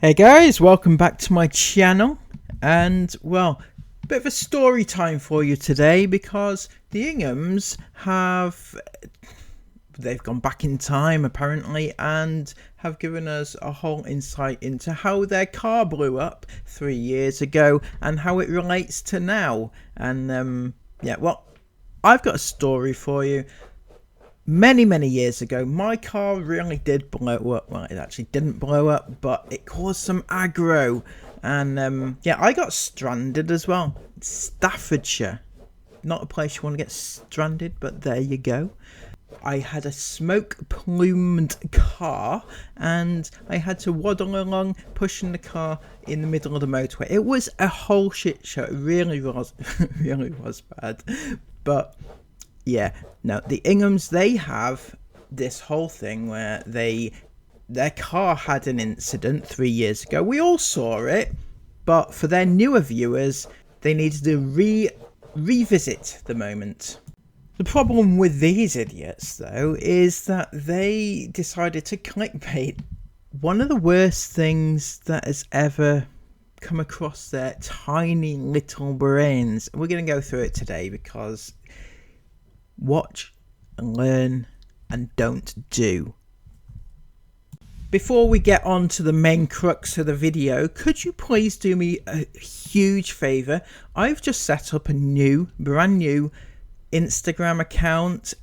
Hey guys, welcome back to my channel, and well, a bit of a story time for you today because the Inghams they've gone back in time apparently and have given us a whole insight into how their car blew up 3 years ago and how it relates to now. And yeah, well, I've got a story for you. Many years ago, my car really did blow up. Well, it actually didn't blow up, but it caused some aggro. And yeah, I got stranded as well. Staffordshire. Not a place you want to get stranded, but there you go. I had a smoke-plumed car, and I had to waddle along, pushing the car in the middle of the motorway. It was a whole shit show. It really was, really was bad. But yeah, no, the Inghams, they have this whole thing where their car had an incident 3 years ago. We all saw it, but for their newer viewers, they needed to revisit the moment. The problem with these idiots, though, is that they decided to clickbait one of the worst things that has ever come across their tiny little brains. We're going to go through it today because watch and learn and don't do. Before we get on to the main crux of the video, could you please do me a huge favour? I've just set up a brand new Instagram account.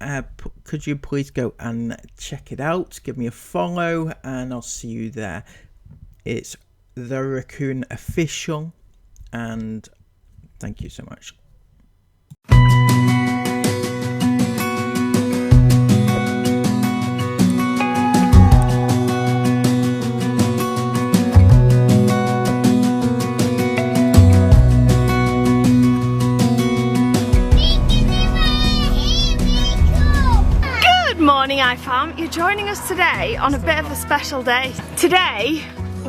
Could you please go and check it out? Give me a follow and I'll see you there. It's the Raccoon Official, and thank you so much. Fam, you're joining us today on a bit of a special day. Today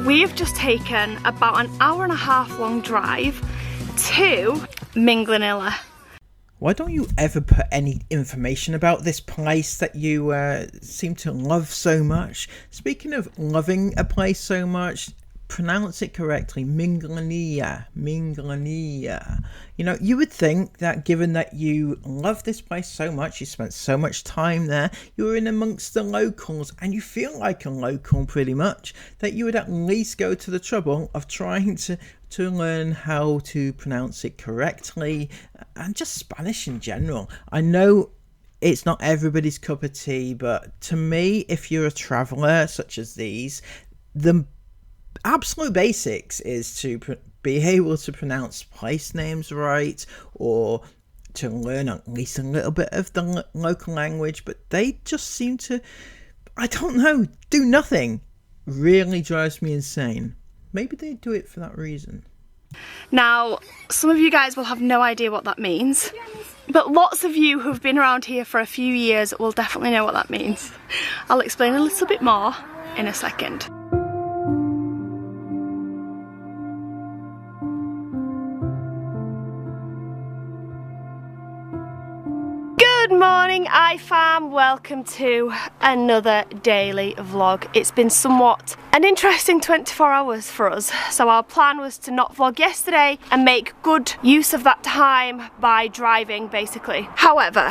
we've just taken about an hour and a half long drive to Minglanilla. Why don't you ever put any information about this place that you seem to love so much? Speaking of loving a place so much, pronounce it correctly. Minglanilla. You know, you would think that given that you love this place so much, you spent so much time there, you were in amongst the locals and you feel like a local pretty much, that you would at least go to the trouble of trying to learn how to pronounce it correctly, and just Spanish in general. I know it's not everybody's cup of tea, but to me, if you're a traveller such as these, the absolute basics is to be able to pronounce place names right, or to learn at least a little bit of the local language, but they just seem to, I don't know, do nothing. Really drives me insane. Maybe they do it for that reason. Now, some of you guys will have no idea what that means, but lots of you who've been around here for a few years will definitely know what that means. I'll explain a little bit more in a second. Good morning iFam, welcome to another daily vlog. It's been somewhat an interesting 24 hours for us, so our plan was to not vlog yesterday and make good use of that time by driving basically. However,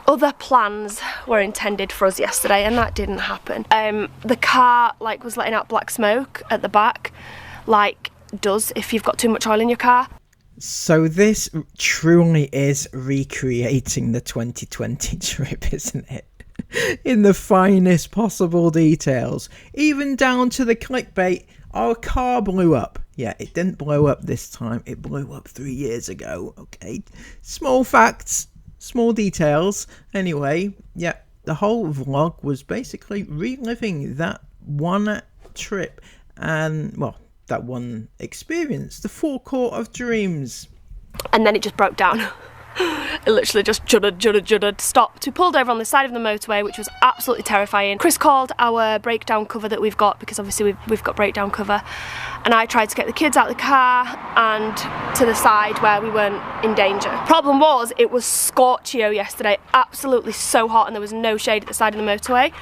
other plans were intended for us yesterday and that didn't happen. The car was letting out black smoke at the back, like does if you've got too much oil in your car. So this truly is recreating the 2020 trip, isn't it? In the finest possible details. Even down to the clickbait, our car blew up. Yeah, it didn't blow up this time. It blew up 3 years ago, okay? Small facts, small details. Anyway, yeah, the whole vlog was basically reliving that one trip and, well, that one experience, the Forecourt of dreams. And then it just broke down. It literally just juddered, stopped. We pulled over on the side of the motorway, which was absolutely terrifying. Chris called our breakdown cover that we've got, because obviously we've got breakdown cover, and I tried to get the kids out of the car and to the side where we weren't in danger. Problem was, it was scorchio yesterday, absolutely so hot, and there was no shade at the side of the motorway.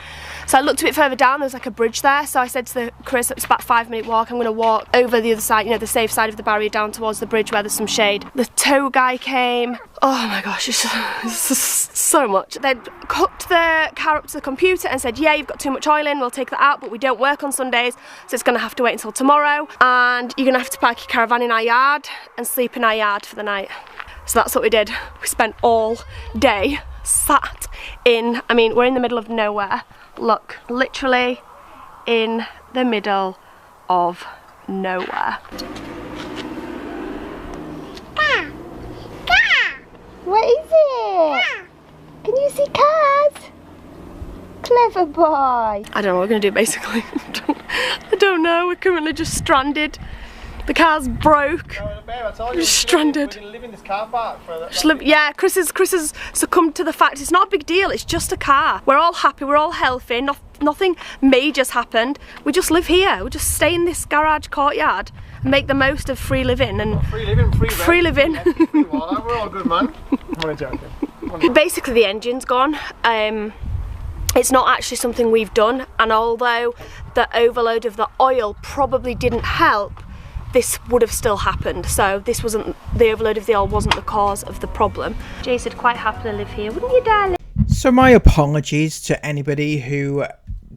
So I looked a bit further down, there was like a bridge there, so I said to Chris, it's about a 5-minute walk, I'm going to walk over the other side, you know, the safe side of the barrier down towards the bridge where there's some shade. The tow guy came. Oh my gosh, it's just so much. They'd hooked the car up to the computer and said, yeah, you've got too much oil in, we'll take that out, but we don't work on Sundays, so it's going to have to wait until tomorrow, and you're going to have to park your caravan in our yard and sleep in our yard for the night. So that's what we did. We spent all day sat in, I mean, we're in the middle of nowhere. Look, literally in the middle of nowhere. What is it? Can you see cars? Clever boy. I don't know what we're going to do basically. I don't know, we're currently just stranded. The car's broke. We're just stranded. We're going to live in this car park for yeah, Chris has succumbed to the fact it's not a big deal, it's just a car. We're all happy, we're all healthy, nothing major's happened. We just live here, we just stay in this garage courtyard and make the most of free living. And free living. Yeah, free water. We're all good, man. I'm only joking. Basically the engine's gone. It's not actually something we've done, and although the overload of the oil probably didn't help, this would have still happened. So this wasn't, the overload of the oil wasn't the cause of the problem. Jace would quite happily live here, wouldn't you, darling? So my apologies to anybody who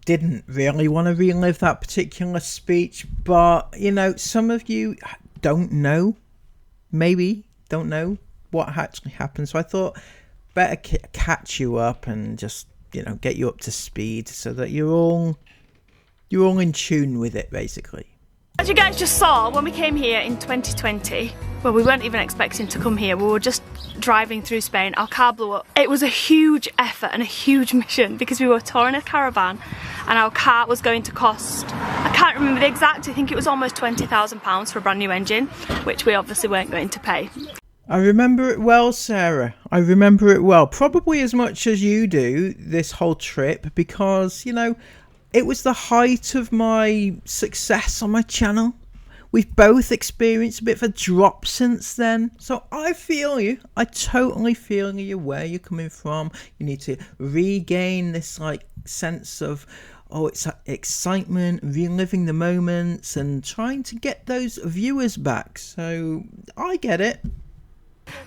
didn't really want to relive that particular speech, but you know, some of you don't know, maybe don't know what actually happened, so I thought better catch you up and just, you know, get you up to speed so that you're all in tune with it, basically. As you guys just saw, when we came here in 2020, well, we weren't even expecting to come here, we were just driving through Spain, our car blew up. It was a huge effort and a huge mission because we were touring a caravan and our car was going to cost, I can't remember the exact, I think it was almost £20,000 for a brand new engine, which we obviously weren't going to pay. I remember it well, Sarah. I remember it well. Probably as much as you do, this whole trip, because, you know, it was the height of my success on my channel. We've both experienced a bit of a drop since then. So I feel you. I totally feel you where you're coming from. You need to regain this like sense of, oh, it's excitement, reliving the moments and trying to get those viewers back. So I get it.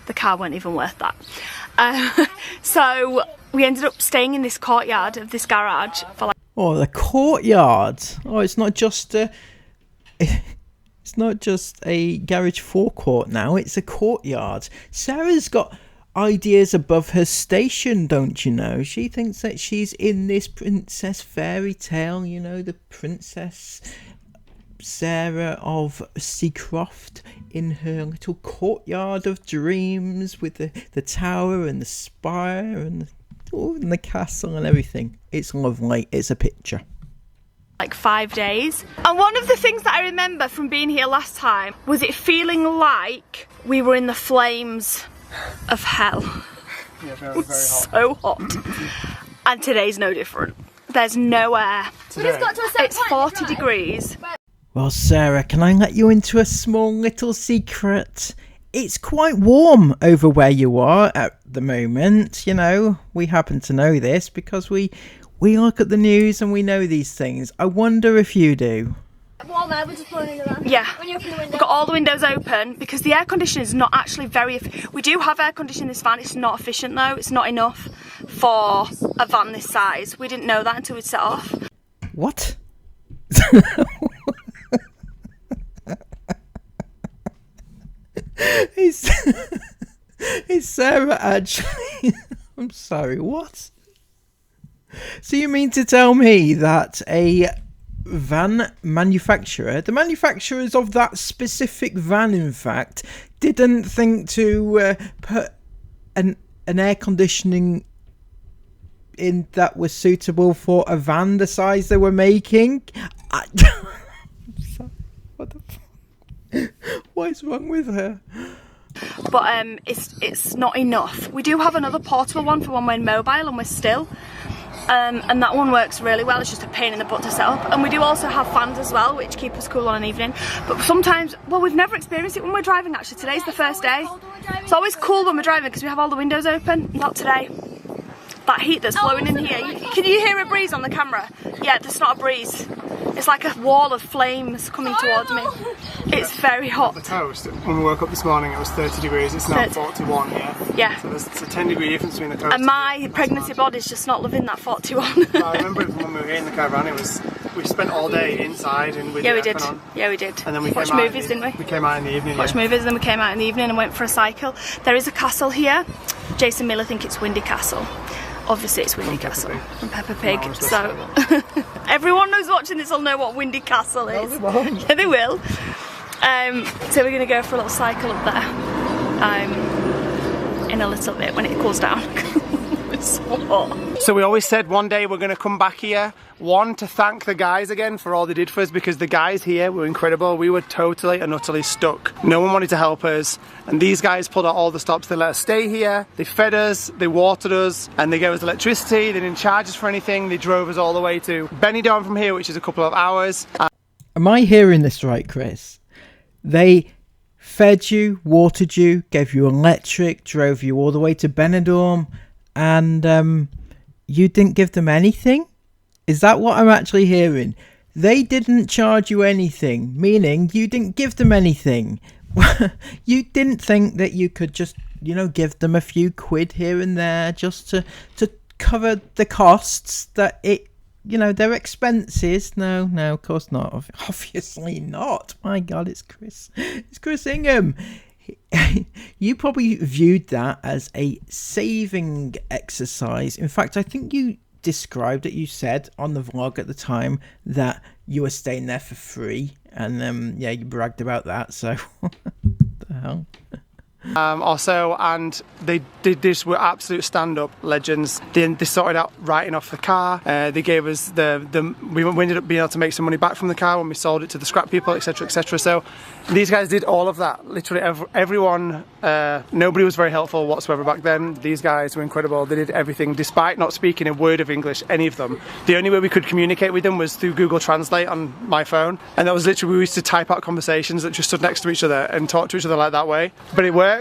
The car weren't even worth that. So we ended up staying in this courtyard of this garage for like... Oh, the courtyard. Oh, it's not just a... It's not just a garage forecourt now, it's a courtyard. Sarah's got ideas above her station, don't you know? She thinks that she's in this princess fairy tale, you know, the princess Sarah of Seacroft in her little courtyard of dreams with the tower and the spire and the castle and everything. It's lovely, it's a picture. Like 5 days. And one of the things that I remember from being here last time was it feeling like we were in the flames of hell. Yeah, very, very hot. So hot. And today's no different. There's no air. It's 40 degrees. Well, Sarah, can I let you into a small little secret? It's quite warm over where you are at the moment. You know, we happen to know this because we look at the news and we know these things. I wonder if you do. Yeah, we've got all the windows open because the air conditioning is not actually very... We do have air conditioning in this van, it's not efficient though. It's not enough for a van this size. We didn't know that until we set off. What? Is Sarah actually... I'm sorry, what? So you mean to tell me that a van manufacturer, the manufacturers of that specific van in fact, didn't think to put an air conditioning in that was suitable for a van the size they were making? What the fuck? What is wrong with her? But it's not enough. We do have another portable one for when we're mobile and we're still. and that one works really well. It's just a pain in the butt to set up. And we do also have fans as well, which keep us cool on an evening. But sometimes, well, we've never experienced it when we're driving actually. Today's the first day. It's always cool when we're driving because we have all the windows open. Not today. That heat that's blowing in here. Can you hear a breeze on the camera? Yeah, there's not a breeze. It's like a wall of flames coming towards me. It's very hot. The toast, when we woke up this morning it was 30 degrees, it's now 41, yeah? So there's a 10 degree difference between the toast. And my pregnancy body's just not loving that 41. I remember when we were here in the caravan, we spent all day inside and with yeah, the we did. aircon on. Yeah, we did. And then we watched movies, didn't we? We came out in the evening. Watched movies, and then we came out in the evening and went for a cycle. There is a castle here. Jason Miller think it's Windy Castle. Obviously it's Windy Castle from Peppa Pig, so everyone who's watching this will know what Windy Castle is. No, they won't. Yeah, they will. So we're going to go for a little cycle up there in a little bit when it cools down. It's so hot. So we always said one day we're going to come back here, one, to thank the guys again for all they did for us, because the guys here were incredible. We were totally and utterly stuck. No one wanted to help us, and these guys pulled out all the stops. They let us stay here, they fed us, they watered us, and they gave us electricity. They didn't charge us for anything. They drove us all the way to Benidorm from here, which is a couple of hours. Am I hearing this right, Chris? They fed you, watered you, gave you electric, drove you all the way to Benidorm, and you didn't give them anything? Is that what I'm actually hearing? They didn't charge you anything, meaning you didn't give them anything. You didn't think that you could just, you know, give them a few quid here and there just to cover the costs that it, you know, their expenses. No, of course not. Obviously not. My God, it's Chris. It's Chris Ingham. You probably viewed that as a saving exercise. In fact, I think you described it. You said on the vlog at the time that you were staying there for free, and yeah, you bragged about that. So what the hell? Also, and they just were absolute stand-up legends. They sorted out writing off the car. They gave us we ended up being able to make some money back from the car when we sold it to the scrap people, etc, etc. So these guys did all of that. Literally everyone. Nobody was very helpful whatsoever back then. These guys were incredible. They did everything despite not speaking a word of English, any of them. The only way we could communicate with them was through Google Translate on my phone, and that was literally, we used to type out conversations that just stood next to each other and talk to each other like that way. But it worked.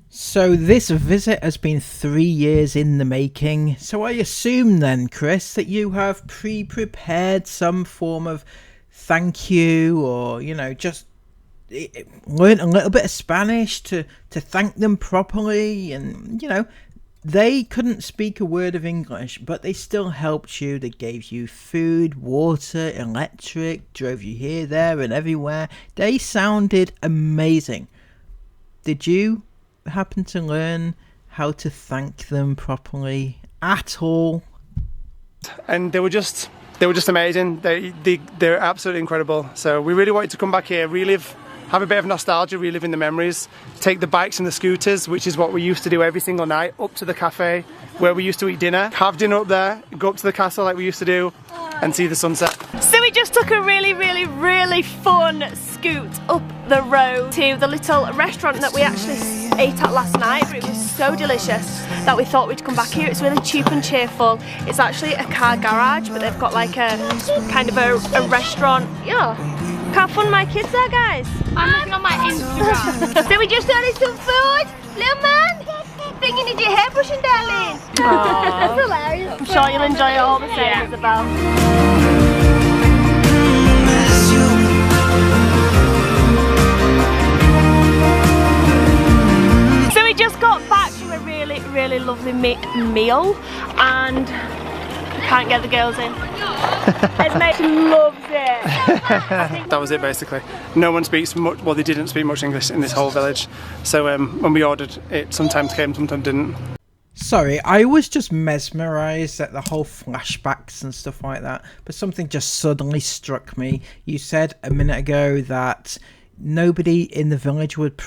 So this visit has been 3 years in the making. So I assume then, Chris, that you have pre-prepared some form of thank you, or, you know, just learned a little bit of Spanish to thank them properly. And, you know, they couldn't speak a word of English, but they still helped you. They gave you food, water, electric, drove you here, there and everywhere. They sounded amazing. Did you happen to learn how to thank them properly at all? And they were just amazing. They're absolutely incredible. So we really wanted to come back here, relive, have a bit of nostalgia, reliving the memories, take the bikes and the scooters, which is what we used to do every single night, up to the cafe where we used to eat dinner, have dinner up there, go up to the castle like we used to do, and see the sunset. So we just took a really fun scoot up the road to the little restaurant that we actually ate at last night. It was so delicious that we thought we'd come back here. It's really cheap and cheerful. It's actually a car garage, but they've got like a kind of a restaurant. Yeah. How fun my kids are, guys. I'm looking on my Instagram. So we just ordered some food, little man. Think you need your hair brushing, darling. That's hilarious. I'm sure you'll enjoy it all the same, Isabel. So we just got back from a really lovely meal, and we can't get the girls in. Esme loves it. That was it basically. No one speaks much, well, they didn't speak much English in this whole village. So when we ordered, it sometimes came, sometimes didn't. Sorry, I was just mesmerised at the whole flashbacks and stuff like that, but something just suddenly struck me. You said a minute ago that nobody in the village would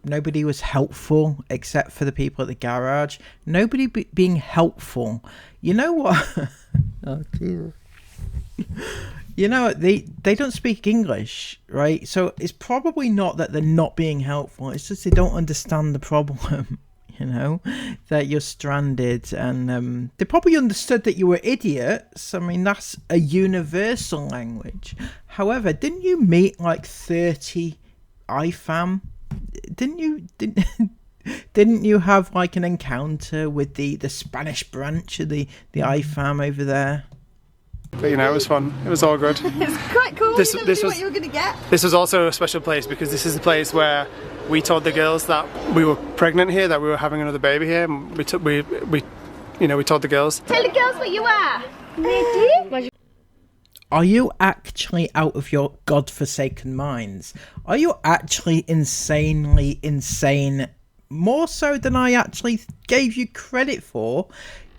nobody was helpful except for the people at the garage. Nobody being helpful. You know what? Oh, dear. You know, they don't speak English, right? So it's probably not that they're not being helpful. It's just they don't understand the problem. you know, that you're stranded, and they probably understood that you were idiots. I mean, that's a universal language. However, didn't you meet like 30 IFAM? Didn't you have like an encounter with the Spanish branch of the IFAM over there? But you know, it was fun. It was all good. It's quite cool. This you was what you were going to get. This was also a special place because this is the place where we told the girls that we were pregnant here, that we were having another baby here. And we told the girls. Tell the girls what you are. Ready? Are you actually out of your godforsaken minds? Are you actually insanely insane? More so than I actually gave you credit for.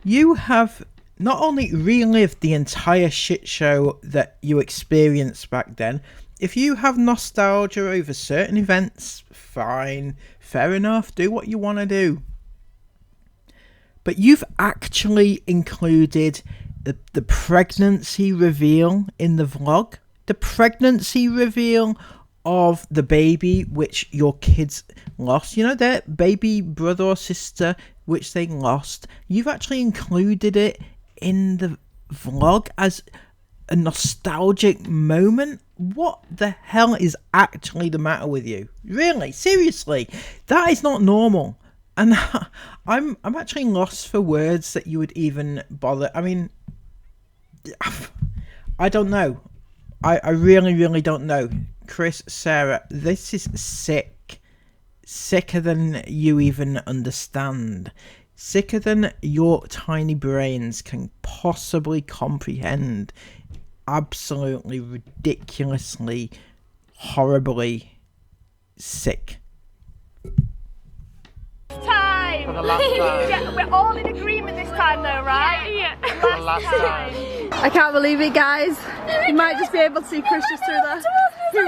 You have not only relived the entire shit show that you experienced back then. If you have nostalgia over certain events, fine, fair enough, do what you want to do. But you've actually included the pregnancy reveal in the vlog. The pregnancy reveal of the baby which your kids lost. You know, their baby brother or sister which they lost. You've actually included it in the vlog as a nostalgic moment. What the hell is actually the matter with you? Really? Seriously? That is not normal. And I'm actually lost for words that you would even bother. I mean, I don't know. I really don't know. Chris, Sarah, this is sick. Sicker than you even understand. Sicker than your tiny brains can possibly comprehend. Absolutely, ridiculously, horribly sick. Time. For the last time. Yeah, we're all in agreement this time though, right? Yeah. For the last time. I can't believe it, guys. You might just be able to see Chris just through there. He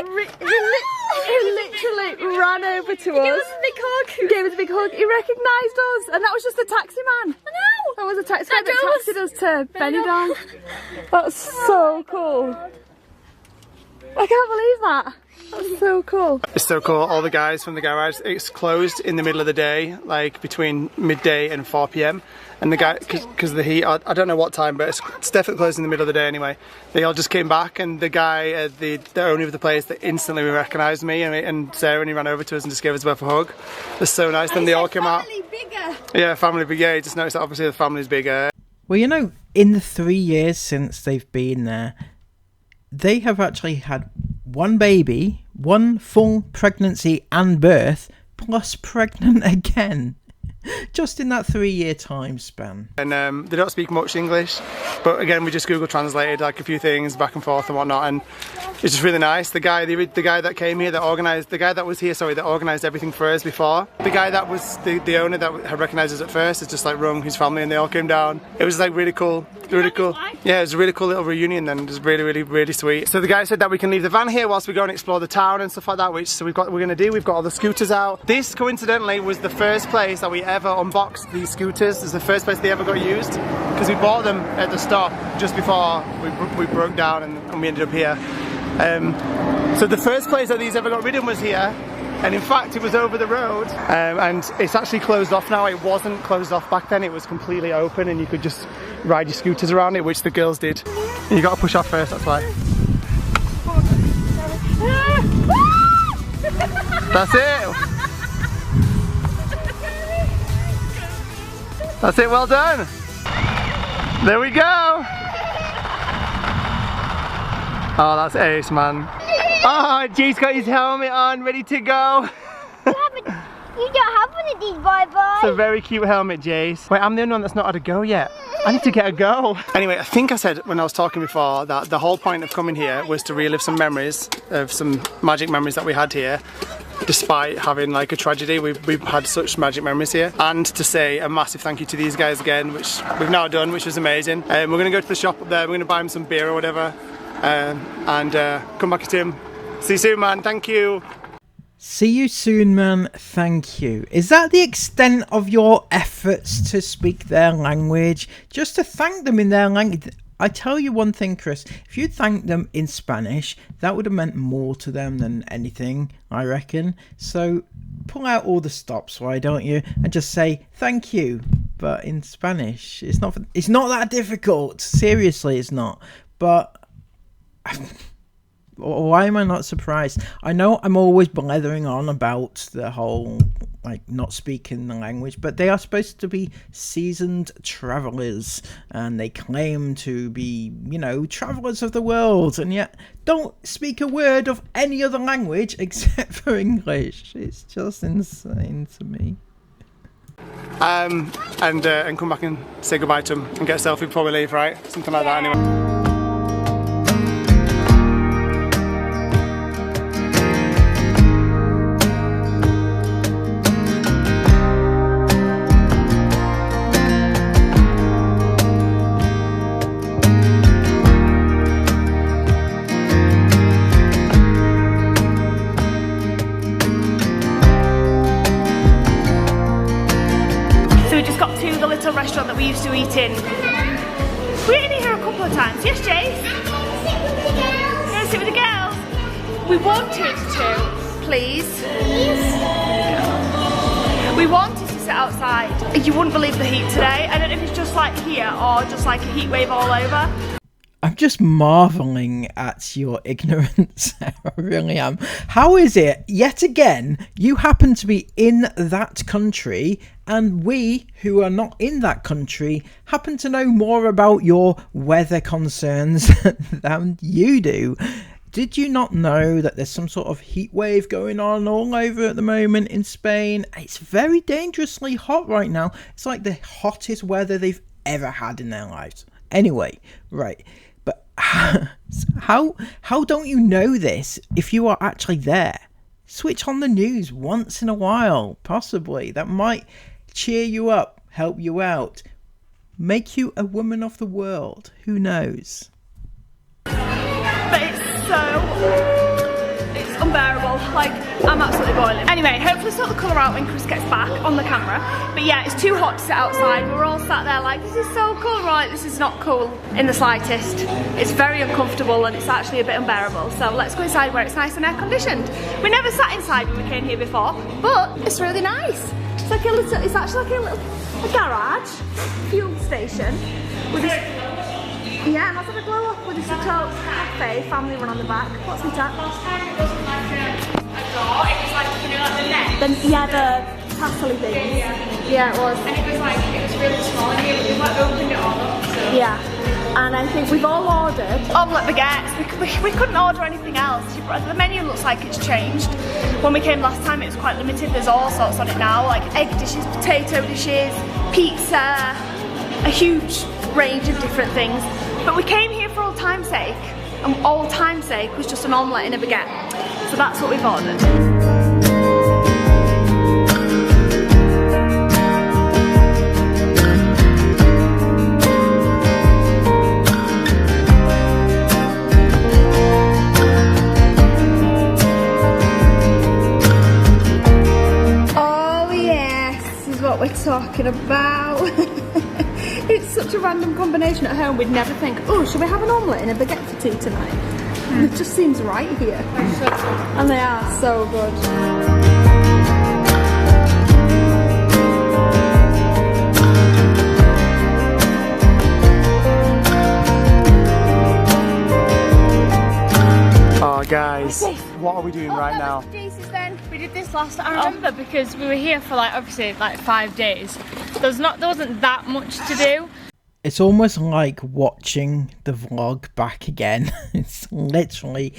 literally ran over to us. He gave us a big hug. He gave us a big hug. He recognised us, and that was just the taxi man. I know. That was a taxi man that taxied us to Benidorm. That's so cool. I can't believe that. That's so cool. It's so cool. All the guys from the garage. It's closed in the middle of the day, like between midday and 4 p.m. And the guy, because of the heat, I don't know what time, but it's definitely closed in the middle of the day anyway. They all just came back, and the guy, the owner of the place, that instantly recognised me and Sarah, and he ran over to us and just gave us both a hug. It's so nice. Then they all came out. Bigger. Yeah, family big. Yeah, you just noticed that obviously the family's bigger. Well, you know, in the 3 years since they've been there, they have actually had one baby, one full pregnancy and birth, plus pregnant again. Just in that 3 year time span. And they don't speak much English, but again we just Google translated like a few things back and forth and whatnot, and it's just really nice. The guy that came here, that organised, the guy that was here, sorry, that organised everything for us before. The guy that was the owner that had recognised us at first has just like rung his family, and they all came down. It was like really cool, really cool. Yeah, it was a really cool little reunion then. It was really sweet. So the guy said that we can leave the van here whilst we go and explore the town and stuff like that, which we're gonna do. We've got all the scooters out. This coincidentally was the first place that we ever unboxed these scooters. It's the first place they ever got used, because we bought them at the stop just before we broke down and we ended up here. So the first place that these ever got ridden was here, and in fact it was over the road, and it's actually closed off now. It wasn't closed off back then, it was completely open and you could just ride your scooters around it, which the girls did. You got to push off first, that's why. That's it! That's it, well done! There we go! Oh, that's ace, man. Oh, Jay's got his helmet on, ready to go. You don't have one of these, bye-bye. It's a very cute helmet, Jace. Wait, I'm the only one that's not had a go yet. I need to get a go. Anyway, I think I said when I was talking before that the whole point of coming here was to relive some memories of some magic memories that we had here. Despite having like a tragedy, we've had such magic memories here. And to say a massive thank you to these guys again, which we've now done, which was amazing. We're going to go to the shop up there, we're going to buy them some beer or whatever, and come back to him. See you soon, man, thank you. See you soon, man. Thank you. Is that the extent of your efforts to speak their language? Just to thank them in their language? I tell you one thing, Chris. If you thanked them in Spanish, that would have meant more to them than anything, I reckon. So, pull out all the stops, why don't you, and just say thank you, but in Spanish. It's not that difficult. Seriously, it's not. But why am I not surprised? I know I'm always blathering on about the whole like not speaking the language, but they are supposed to be seasoned travelers, and they claim to be, you know, travelers of the world, and yet don't speak a word of any other language except for English. It's just insane to me. And come back and say goodbye to them and get a selfie before we leave, right? Something like that anyway. Restaurant that we used to eat in. We ate in here a couple of times. Yes, Jace? Gonna sit with the girls? We wanted to, please. We wanted to sit outside. You wouldn't believe the heat today. I don't know if it's just like here or just like a heat wave all over. I'm just marvelling at your ignorance. I really am. How is it, yet again, you happen to be in that country, and we, who are not in that country, happen to know more about your weather concerns than you do? Did you not know that there's some sort of heat wave going on all over at the moment in Spain? It's very dangerously hot right now. It's like the hottest weather they've ever had in their lives. Anyway, right. But how don't you know this if you are actually there? Switch on the news once in a while, possibly. That might cheer you up, help you out, make you a woman of the world. Who knows? But it's unbearable. Like, I'm absolutely boiling. Anyway, hopefully sort the colour out when Chris gets back on the camera. But yeah, it's too hot to sit outside. We're all sat there like, this is so cool. Right, this is not cool in the slightest. It's very uncomfortable and it's actually a bit unbearable. So let's go inside where it's nice and air conditioned. We never sat inside when we came here before, but it's really nice. It's like a little, it's actually like a garage, fuel station with this. Yeah, it has like a glow up with this little cafe, family run on the back. What's it at? Last time it wasn't like a door, it was like, you know, like the net. Yeah, the tassel-y things. Yeah, it was. And it was like, it was really small in here, but we like opened it all up. So. Yeah, and I think we've all ordered omelette baguettes. We couldn't order anything else. The menu looks like it's changed. When we came last time, it was quite limited. There's all sorts on it now, like egg dishes, potato dishes, pizza, a huge range of different things. But we came here for old time's sake, and old time's sake was just an omelette and a baguette. So that's what we've ordered. Oh yes, this is what we're talking about. It's such a random combination at home. We'd never think, oh, should we have an omelette and a baguette for tea tonight? It just seems right here. And they are so good. Oh guys, what are we doing right now? We did this last, I remember, because we were here for like, obviously, like 5 days. There wasn't that much to do. It's almost like watching the vlog back again. It's literally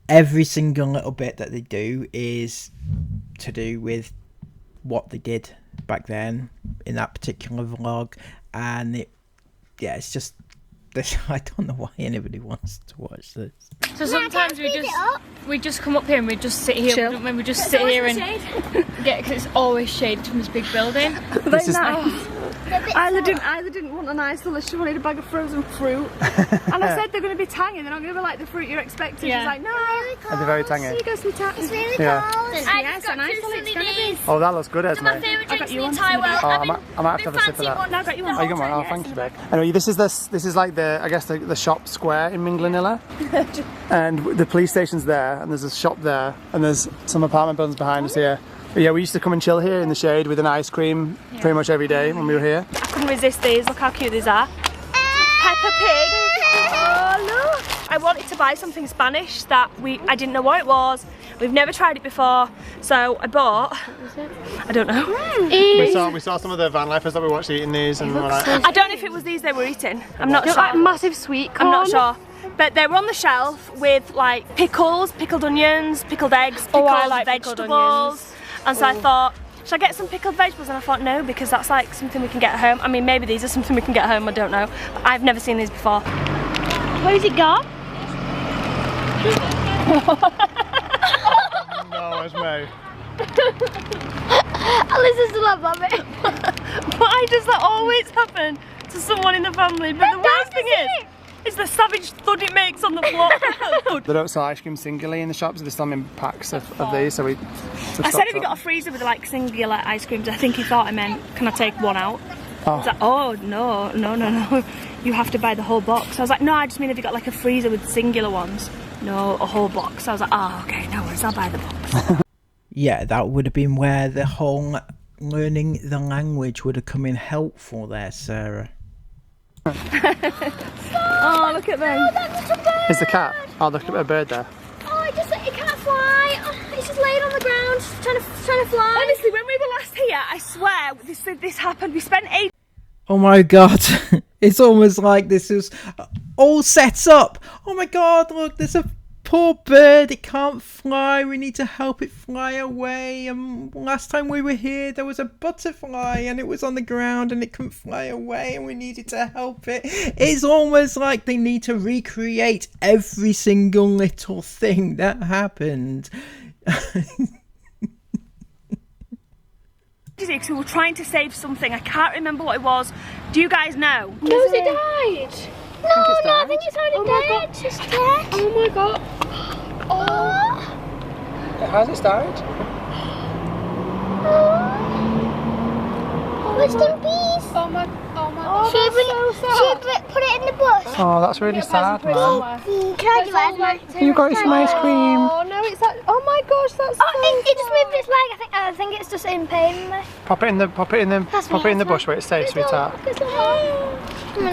every single little bit that they do is to do with what they did back then in that particular vlog, and it's just this. I don't know why anybody wants to watch this. So sometimes we just come up here and we just sit here. Chill. We just sit here and get, because it's always shaded from this big building. This is Isla didn't want an ice unless she wanted a bag of frozen fruit. And I said they're going to be tangy, they're not going to be like the fruit you're expecting. Yeah. She's like, no. and they're very tangy. So you go sweet tarts. It's really Yeah. cold. Yes, and I thought it's going to be. Oh, that looks good, Esme. My favourite drinks in the one. entire world. Oh, I might have to have a sip of that. No, I got you one. Oh, you got one. Oh, thank you, babe. Anyway, this is like I guess the shop square in Minglanilla, and the police station's there, and there's a shop there, and there's some apartment buildings behind us here. But yeah, we used to come and chill here in the shade with an ice cream pretty much every day when we were here. I couldn't resist these. Look how cute these are. Peppa Pig. Oh look! I wanted to buy something Spanish that I didn't know what it was. We've never tried it before, so I bought. What was it? I don't know. We saw some of the van lifers that we watched eating these, and we were like, I don't know if it was these they were eating. I'm not sure. Like massive sweet corn. I'm not sure. But they were on the shelf with like pickles, pickled onions, pickled eggs, pickled I like vegetables. pickled onions. And so I thought, should I get some pickled vegetables? And I thought no, because that's like something we can get at home. I mean, maybe these are something we can get at home, I don't know. But I've never seen these before. Where's it gone? no, it's me. Alice still have vomit. Why does that always happen to someone in the family? But the worst thing is the savage thud it makes on the floor. They don't sell ice cream singularly in the shops, they sell them in packs of these, so we I said if you got a freezer with like singular ice creams, I think he thought I meant, can I take one out? Oh. He's like, oh no, you have to buy the whole box. I was like, no, I just mean if you got like a freezer with singular ones. No, a whole box. I was like, oh, okay, no worries, I'll buy the box. Yeah, that would have been where the whole learning the language would have come in helpful there, Sarah. Oh, look at them. Oh, that's a bird. Is the cat? Oh, look at a bird there. Oh, it can't fly. Oh, it's just laying on the ground, just trying to fly. Honestly, when we were last here, I swear this happened. We spent 8 Oh my god, it's almost like this is all set up. Oh my god, look, there's a poor bird, it can't fly, we need to help it fly away. And last time we were here, there was a butterfly and it was on the ground and it couldn't fly away and we needed to help it. It's almost like they need to recreate every single little thing that happened. because we were trying to save something. I can't remember what it was. Do you guys know? No, it died. No, I think it's already dead. It's dead. Oh my god. Oh. Has it died? Rest in peace. Oh my god. Should put it in the bush. Oh, that's really sad, man. Can I give You got some ice cream. Oh no, it's that. Oh my gosh, that's so it just moved its leg. I think it's just in pain. Pop it in the bush where it's safe, sweetheart.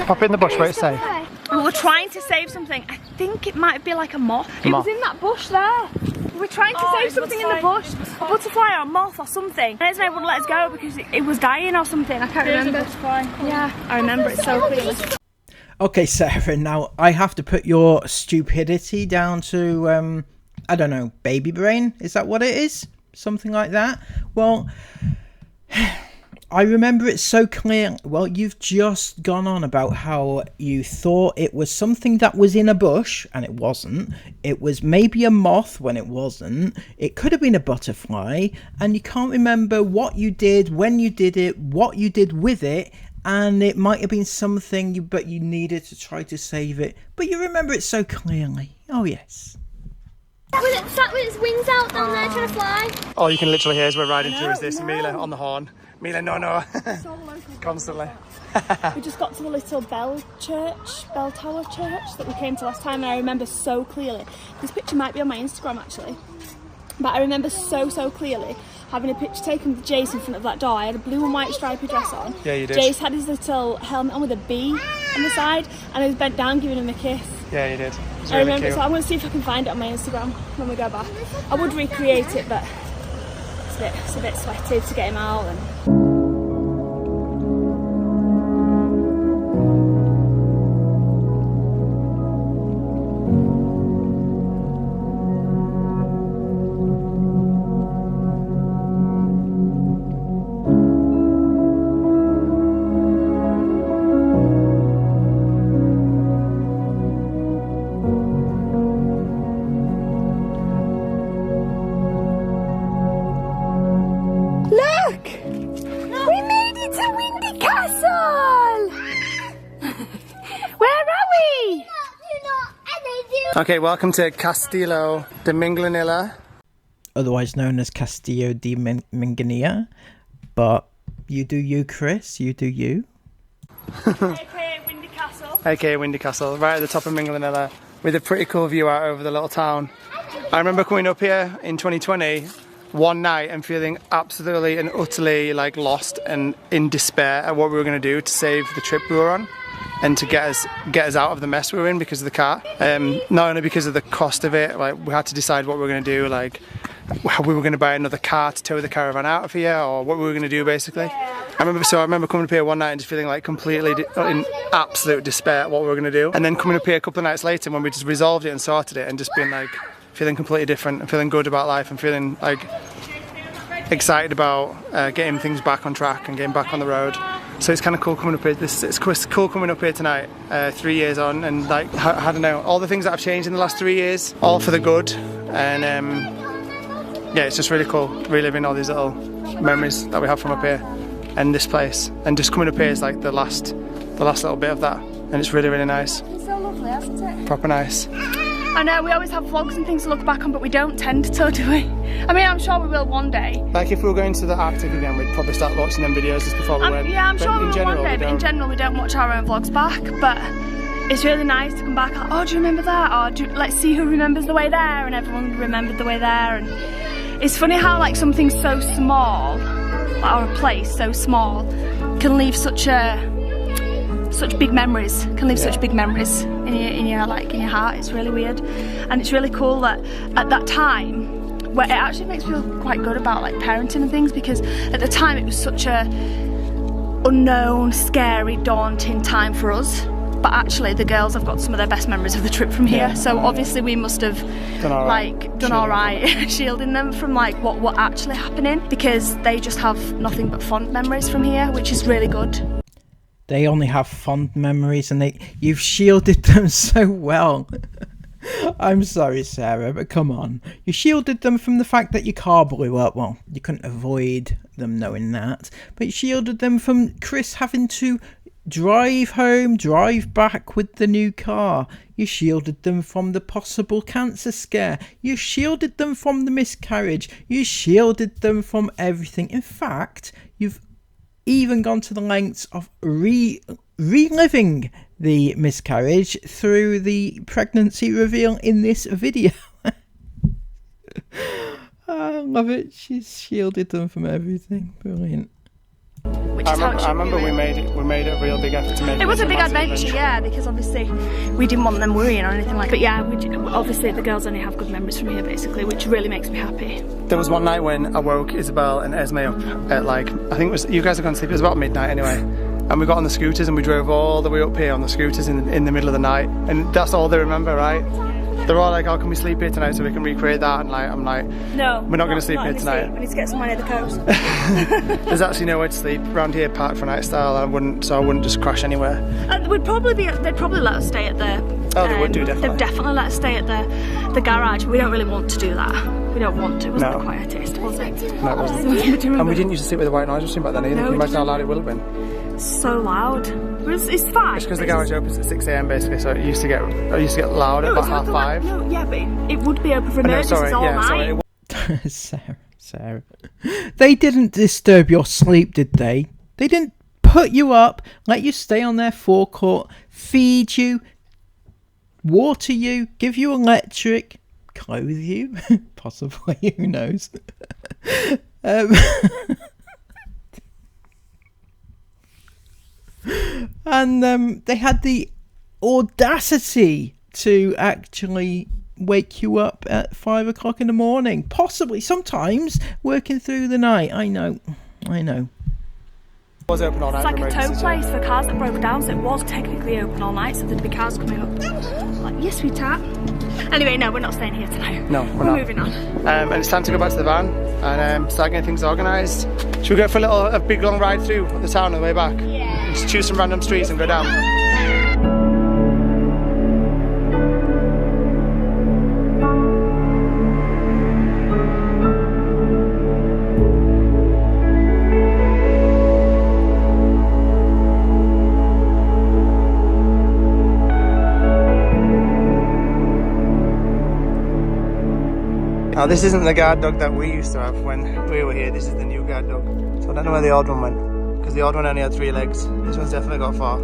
Pop it in the bush where it's safe. We were trying to save something. I think it might be like a moth. It was in that bush there. We were trying to save something in the bush. A butterfly or a moth or something. And Esme wouldn't let us go because it was dying or something. I can't remember. Yeah, I remember it so clearly. Okay, Sarah, now I have to put your stupidity down to, I don't know, baby brain? Is that what it is? Something like that? Well, I remember it so clear. Well, you've just gone on about how you thought it was something that was in a bush, and it wasn't. It was maybe a moth when it wasn't. It could have been a butterfly, and you can't remember what you did, when you did it, what you did with it, and it might have been something, but you needed to try to save it. But you remember it so clearly. Oh, yes. Was it sat with its wings out down there trying to fly? All you can literally hear as we're riding through is this Mila on the horn. Mila, no. Constantly. We just got to the little bell tower church that we came to last time, and I remember so clearly. This picture might be on my Instagram actually, but I remember so clearly having a picture taken with Jace in front of that door. I had a blue and white stripy dress on. Yeah, you did. Jace had his little helmet on with a bee on the side, and I was bent down giving him a kiss. Yeah, you did. It was I really remember, cute. so I'm going to see if I can find it on my Instagram when we go back. I would recreate it, but it's a bit sweaty to get him out. And Okay, welcome to Castillo de Minglanilla. Otherwise known as Castillo de Minganilla. But you do you, Chris. You do you. AKA Windy Castle. AKA Windy Castle, right at the top of Minglanilla, with a pretty cool view out over the little town. I remember coming up here in 2020 one night and feeling absolutely and utterly like lost and in despair at what we were going to do to save the trip we were on and to get us out of the mess we were in because of the car. Not only because of the cost of it, like we had to decide what we were going to do, like how we were going to buy another car to tow the caravan out of here, or what we were going to do basically. I remember coming up here one night and just feeling like completely in absolute despair at what we were going to do, and then coming up here a couple of nights later when we just resolved it and sorted it and just being like feeling completely different and feeling good about life and feeling like excited about getting things back on track and getting back on the road. So it's kind of cool coming up here. It's cool coming up here tonight, 3 years on, and like I don't know, all the things that have changed in the last 3 years, all for the good, and yeah, it's just really cool reliving all these little memories that we have from up here and this place, and just coming up here is like the last little bit of that, and it's really, really nice. It's so lovely, hasn't it? Proper nice. I know we always have vlogs and things to look back on, but we don't tend to, do we? I mean, I'm sure we will one day. Like if we were going to the Arctic again, we'd probably start watching them videos just before we went. Yeah, I'm but sure we will one day, we but in general we don't watch our own vlogs back. But it's really nice to come back like, oh, do you remember that? Or let's see who remembers the way there, and everyone remembered the way there. And it's funny how like something so small, or a place so small, can leave such big memories. Can leave such big memories in your heart. It's really weird, and it's really cool that at that time, where it actually makes me feel quite good about like parenting and things, because at the time it was such a unknown, scary, daunting time for us. But actually, the girls have got some of their best memories of the trip from here. So obviously, we must have done all right, shielding them from like what actually happening, because they just have nothing but fond memories from here, which is really good. They only have fond memories, and you've shielded them so well. I'm sorry, Sarah, but come on. You shielded them from the fact that your car blew up. Well, you couldn't avoid them knowing that, but you shielded them from Chris having to drive home, drive back with the new car. You shielded them from the possible cancer scare. You shielded them from the miscarriage. You shielded them from everything. In fact, you've even gone to the lengths of reliving the miscarriage through the pregnancy reveal in this video. I love it. She's shielded them from everything. Brilliant. I remember we made a real big effort to make it. It was a big adventure, yeah, because obviously we didn't want them worrying or anything like that. But yeah, obviously the girls only have good memories from here, basically, which really makes me happy. There was one night when I woke Isabel and Esme up at like, I think it was, you guys had gone to sleep, it was about midnight anyway. And we got on the scooters and we drove all the way up here on the scooters in the middle of the night. And that's all they remember, right? They're all like, oh, can we sleep here tonight so we can recreate that? And like, I'm like, no, we're not going to sleep here tonight. We need to get somewhere near the coast. There's actually nowhere to sleep around here, park for night style. I wouldn't just crash anywhere. They'd probably let us stay at the. Oh, they would do, definitely. They'd definitely let us stay at the garage. We don't really want to do that. We don't want to. It wasn't quite a taste, was it? No, it wasn't. And we didn't used to sleep with the white noise machine back then either. Can you imagine how loud it would have been? So loud. It's fine. It's because the garage opens at 6 AM basically, so it used to get loud at about 5:30. No, yeah, but it would be open for emergencies all night. Sarah. They didn't disturb your sleep, did they? They didn't put you up, let you stay on their forecourt, feed you, water you, give you electric, clothe you, possibly, who knows. And they had the audacity to actually wake you up at 5 o'clock in the morning, possibly sometimes working through the night. I know. It was open all night. It's like a tow place for cars that broke down, so it was technically open all night, so there'd be cars coming up. Like, yes, sweetheart. Anyway, no, we're not staying here tonight. No, we're not. Moving on. And it's time to go back to the van and start getting things organised. Should we go for a big long ride through the town on the way back? Yeah. Just choose some random streets and go down. Now this isn't the guard dog that we used to have when we were here, this is the new guard dog. So I don't know where the old one went, because the old one only had 3 legs. This one's definitely got 4.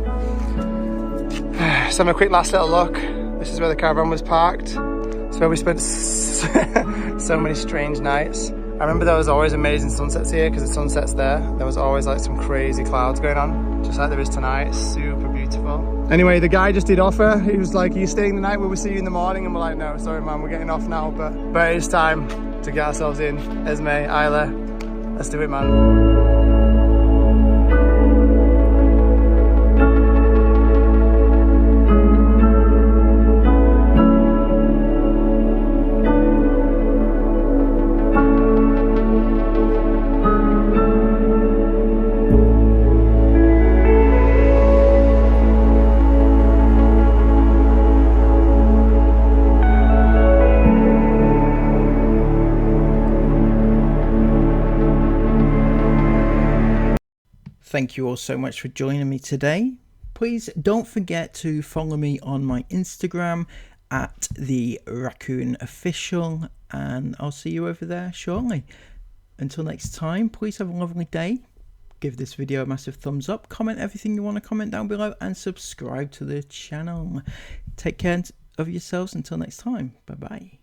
So having a quick last little look. This is where the caravan was parked. It's where we spent so many strange nights. I remember there was always amazing sunsets here because the sunset's there. There was always like some crazy clouds going on, just like there is tonight. It's super beautiful. Anyway, the guy just did offer. He was like, "Are you staying the night? Will we see you in the morning?" And we're like, "No, sorry man, we're getting off now." But it's time to get ourselves in. Esme, Isla, let's do it, man. Thank you all so much for joining me today. Please don't forget to follow me on my Instagram at the Raccoon Official, and I'll see you over there shortly. Until next time, please have a lovely day. Give this video a massive thumbs up, comment everything you want to comment down below, and subscribe to the channel. Take care of yourselves until next time. Bye bye.